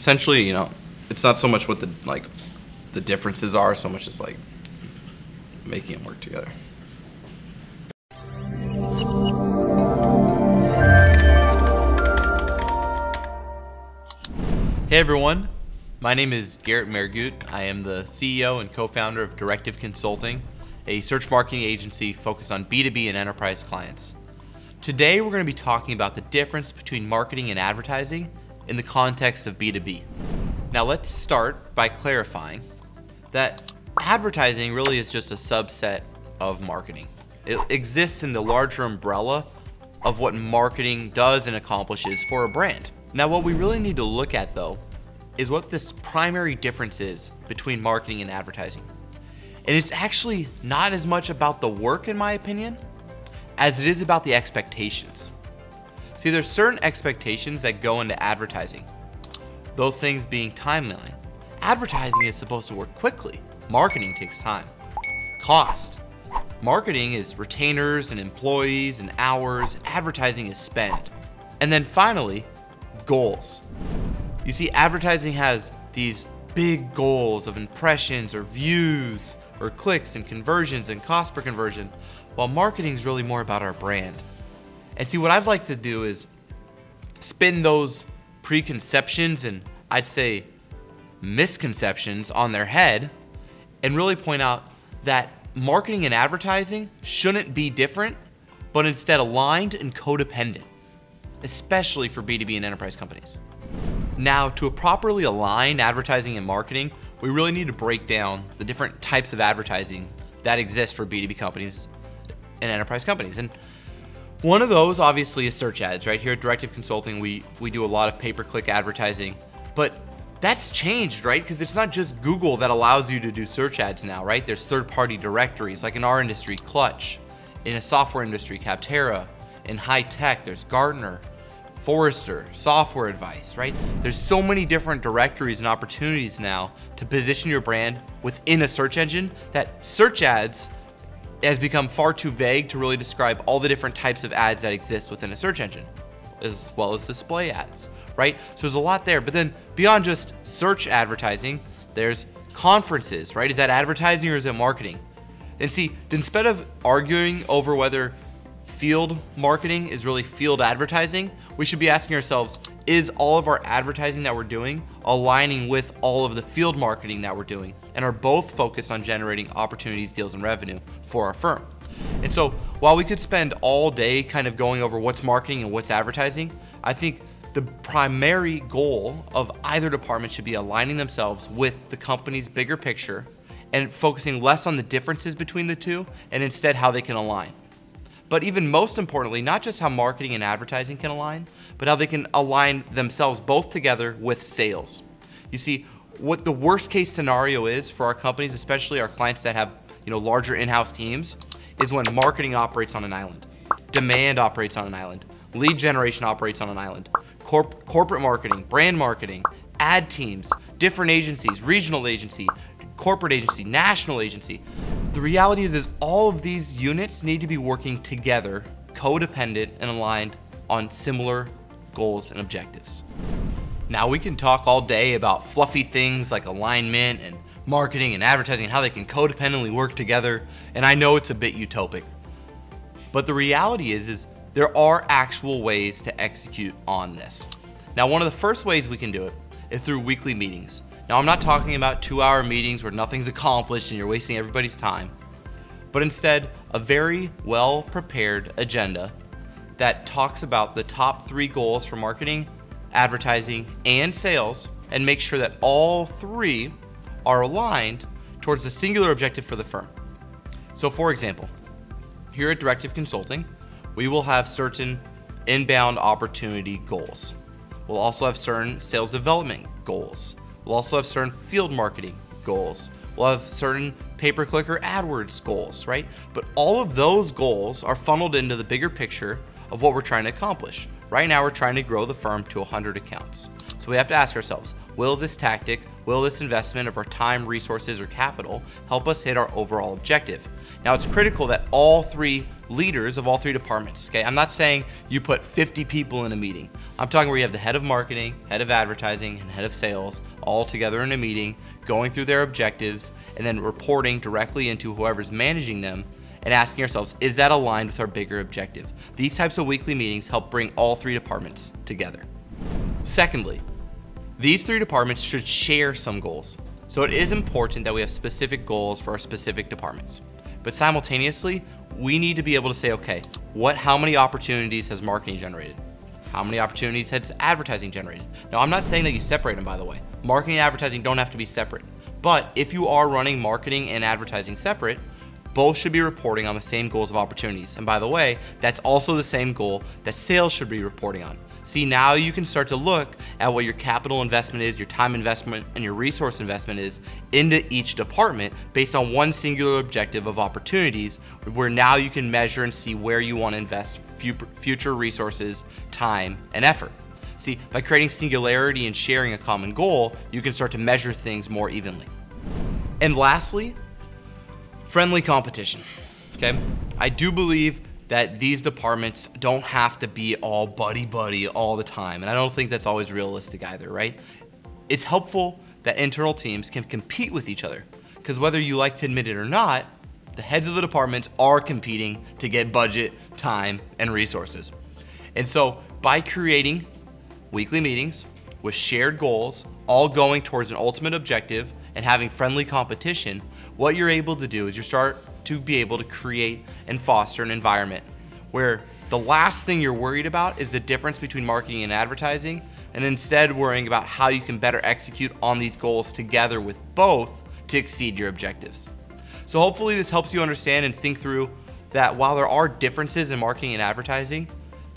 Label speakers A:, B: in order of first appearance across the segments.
A: essentially, it's not so much what the differences are, so much as like making it work together. Hey everyone, my name is Garrett Mergut. I am the CEO and co-founder of Directive Consulting, a search marketing agency focused on B2B and enterprise clients. Today we're going to be talking about the difference between marketing and advertising in the context of B2B. Now let's start by clarifying that advertising really is just a subset of marketing. It exists in the larger umbrella of what marketing does and accomplishes for a brand. Now what we really need to look at though is what this primary difference is between marketing and advertising. And it's actually not as much about the work, in my opinion, as it is about the expectations. See, there's certain expectations that go into advertising. Those things being timeline. Advertising is supposed to work quickly. Marketing takes time. Cost. Marketing is retainers and employees and hours. Advertising is spend. And then finally, goals. You see, advertising has these big goals of impressions or views or clicks and conversions and cost per conversion, while marketing is really more about our brand. And see, what I'd like to do is spin those preconceptions and I'd say misconceptions on their head and really point out that marketing and advertising shouldn't be different, but instead aligned and codependent, especially for B2B and enterprise companies. Now, to properly align advertising and marketing, we really need to break down the different types of advertising that exist for B2B companies and enterprise companies. And one of those obviously is search ads. Right here at Directive Consulting, we do a lot of pay-per-click advertising, but that's changed, right? Because it's not just Google that allows you to do search ads now, right? There's third-party directories, like in our industry, Clutch, in a software industry, Capterra, in high tech, there's Gartner, Forrester, Software Advice, right? There's so many different directories and opportunities now to position your brand within a search engine that search ads has become far too vague to really describe all the different types of ads that exist within a search engine, as well as display ads, right? So there's a lot there, but then beyond just search advertising, there's conferences, right? Is that advertising or is it marketing? And see, instead of arguing over whether field marketing is really field advertising, we should be asking ourselves, is all of our advertising that we're doing aligning with all of the field marketing that we're doing, and are both focused on generating opportunities, deals, and revenue for our firm? And so while we could spend all day kind of going over what's marketing and what's advertising, I think the primary goal of either department should be aligning themselves with the company's bigger picture and focusing less on the differences between the two and instead how they can align. But even most importantly, not just how marketing and advertising can align, but how they can align themselves both together with sales. You see, what the worst case scenario is for our companies, especially our clients that have larger in-house teams, is when marketing operates on an island, demand operates on an island, lead generation operates on an island, corporate marketing, brand marketing, ad teams, different agencies, regional agency, corporate agency, national agency. The reality is all of these units need to be working together, codependent and aligned on similar goals and objectives. Now we can talk all day about fluffy things like alignment and marketing and advertising and how they can codependently work together, and I know it's a bit utopic. But the reality is there are actual ways to execute on this. Now, one of the first ways we can do it is through weekly meetings. Now, I'm not talking about 2-hour meetings where nothing's accomplished and you're wasting everybody's time, but instead a very well-prepared agenda that talks about the top 3 goals for marketing, advertising, and sales, and make sure that all 3 are aligned towards a singular objective for the firm. So for example, here at Directive Consulting, we will have certain inbound opportunity goals. We'll also have certain sales development goals. We'll also have certain field marketing goals. We'll have certain pay-per-click or AdWords goals, right? But all of those goals are funneled into the bigger picture of what we're trying to accomplish. Right now, we're trying to grow the firm to 100 accounts. So we have to ask ourselves, will this tactic, will this investment of our time, resources, or capital help us hit our overall objective? Now, it's critical that all 3 leaders of all 3 departments, okay? I'm not saying you put 50 people in a meeting. I'm talking where you have the head of marketing, head of advertising, and head of sales all together in a meeting, going through their objectives, and then reporting directly into whoever's managing them and asking ourselves, is that aligned with our bigger objective? These types of weekly meetings help bring all 3 departments together. Secondly, these 3 departments should share some goals. So it is important that we have specific goals for our specific departments. But simultaneously, we need to be able to say, okay, how many opportunities has marketing generated? How many opportunities has advertising generated? Now, I'm not saying that you separate them, by the way. Marketing and advertising don't have to be separate. But if you are running marketing and advertising separate, both should be reporting on the same goals of opportunities. And by the way, that's also the same goal that sales should be reporting on. See, now you can start to look at what your capital investment is, your time investment, and your resource investment is into each department based on one singular objective of opportunities, where now you can measure and see where you want to invest future resources, time, and effort. See, by creating singularity and sharing a common goal, you can start to measure things more evenly. And lastly, friendly competition, okay? I do believe that these departments don't have to be all buddy-buddy all the time, and I don't think that's always realistic either, right? It's helpful that internal teams can compete with each other, because whether you like to admit it or not, the heads of the departments are competing to get budget, time, and resources. And so by creating weekly meetings with shared goals, all going towards an ultimate objective, and having friendly competition, what you're able to do is you start to be able to create and foster an environment where the last thing you're worried about is the difference between marketing and advertising, and instead worrying about how you can better execute on these goals together with both to exceed your objectives. So hopefully this helps you understand and think through that while there are differences in marketing and advertising,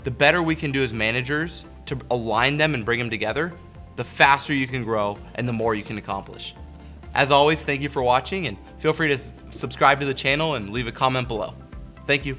A: the better we can do as managers to align them and bring them together, the faster you can grow and the more you can accomplish. As always, thank you for watching, and feel free to subscribe to the channel and leave a comment below. Thank you.